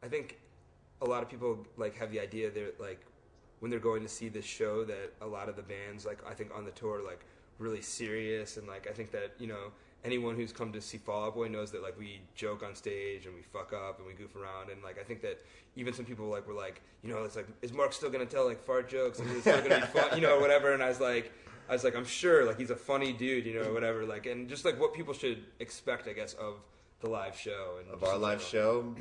I think a lot of people like have the idea that like when they're going to see this show that a lot of the bands like I think on the tour are, like really serious, and like I think that anyone who's come to see Fall Out Boy knows that like we joke on stage and we fuck up and we goof around, and like I think that even some people like were like it's like, is Mark still gonna tell like fart jokes and is it still gonna be fun whatever, and I was like I'm sure like he's a funny dude whatever, like, and just like what people should expect I guess of the live show and of our live show.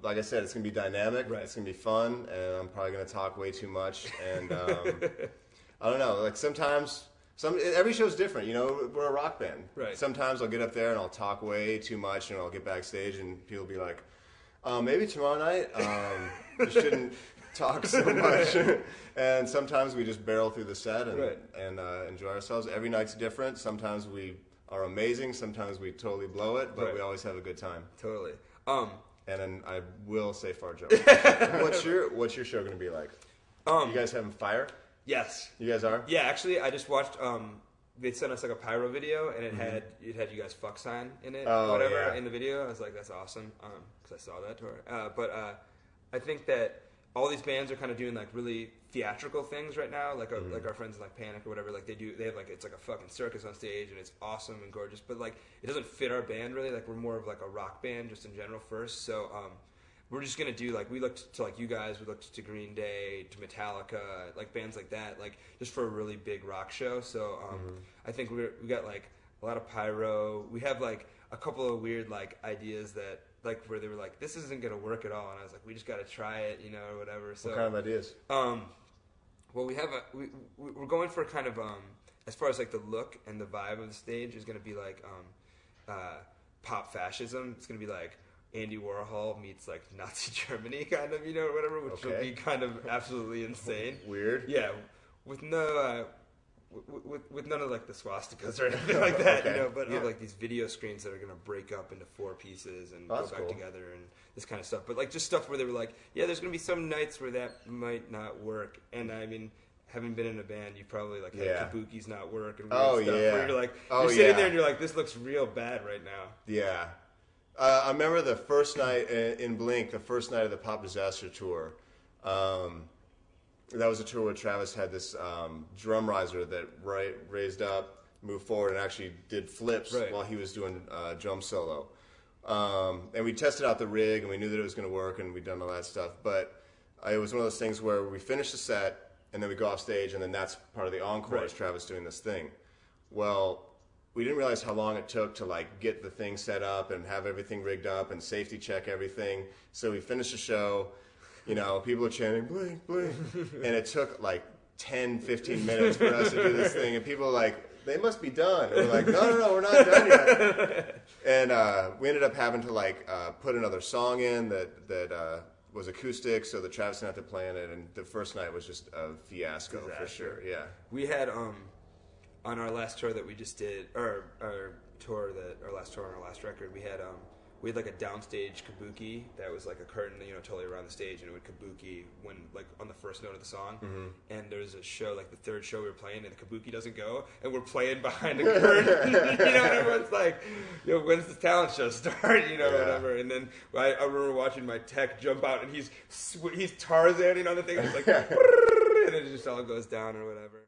Like I said, it's gonna be dynamic. Right. It's gonna be fun, and I'm probably gonna talk way too much. And I don't know. Like sometimes, every show's different. We're a rock band. Right. Sometimes I'll get up there and I'll talk way too much, and I'll get backstage, and people will be like, "Maybe tomorrow night, you shouldn't talk so much." And sometimes we just barrel through the set and enjoy ourselves. Every night's different. Sometimes we are amazing. Sometimes we totally blow it, but we always have a good time. Totally. And then I will say fart jokes. What's your show going to be like? You guys having fire? Yes. You guys are? Yeah, actually, I just watched. They sent us like a pyro video, and it had you guys fuck sign in it, in the video. I was like, that's awesome, because I saw that tour. But I think that all these bands are kind of doing like really theatrical things right now, like our friends in like Panic or whatever. Like they have like it's like a fucking circus on stage, and it's awesome and gorgeous. But like it doesn't fit our band really. Like we're more of like a rock band just in general first. So we're just gonna do like we looked to like you guys, we looked to Green Day, to Metallica, like bands like that, like just for a really big rock show. So I think we got like a lot of pyro. We have like a couple of weird like ideas that. Like where they were like, this isn't gonna work at all, and I was like, we just gotta try it, or whatever. So, what kind of ideas? Well, we have we're going for kind of as far as like the look and the vibe of the stage is gonna be like pop fascism. It's gonna be like Andy Warhol meets like Nazi Germany, kind of, or whatever, which will be kind of absolutely insane. Weird. Yeah, with no. With none of like the swastikas or anything like that, but like these video screens that are gonna break up into 4 pieces and go back together and this kind of stuff. But like just stuff where they were like, yeah, there's gonna be some nights where that might not work. And I mean, having been in a band, you probably like had kabukis not work and weird stuff where you're like, you're sitting there and you're like, this looks real bad right now. Yeah, I remember the first night in Blink, the first night of the Pop Disaster tour. That was a tour where Travis had this drum riser that raised up, moved forward, and actually did flips while he was doing drum solo. And we tested out the rig, and we knew that it was going to work, and we'd done all that stuff. But it was one of those things where we finished the set, and then we go off stage, and then that's part of the encore is Travis doing this thing. Well, we didn't realize how long it took to like get the thing set up and have everything rigged up and safety check everything. So we finished the show. People are chanting, Blink, Blink. And it took like 10, 15 minutes for us to do this thing. And people are like, they must be done. And we're like, no, we're not done yet. And we ended up having to like put another song in that was acoustic so that Travis didn't have to play in it. And the first night was just a fiasco for sure. Yeah. We had, on our last tour that we just did, or our last tour on our last record, we had like a downstage kabuki that was like a curtain, totally around the stage, and it would kabuki when like on the first note of the song. And there's a show, like the third show we were playing, and the kabuki doesn't go, and we're playing behind the curtain. And everyone's like, when's the talent show start? Whatever. And then I remember watching my tech jump out, and he's Tarzaning on the thing, and it's like, and it just all goes down or whatever.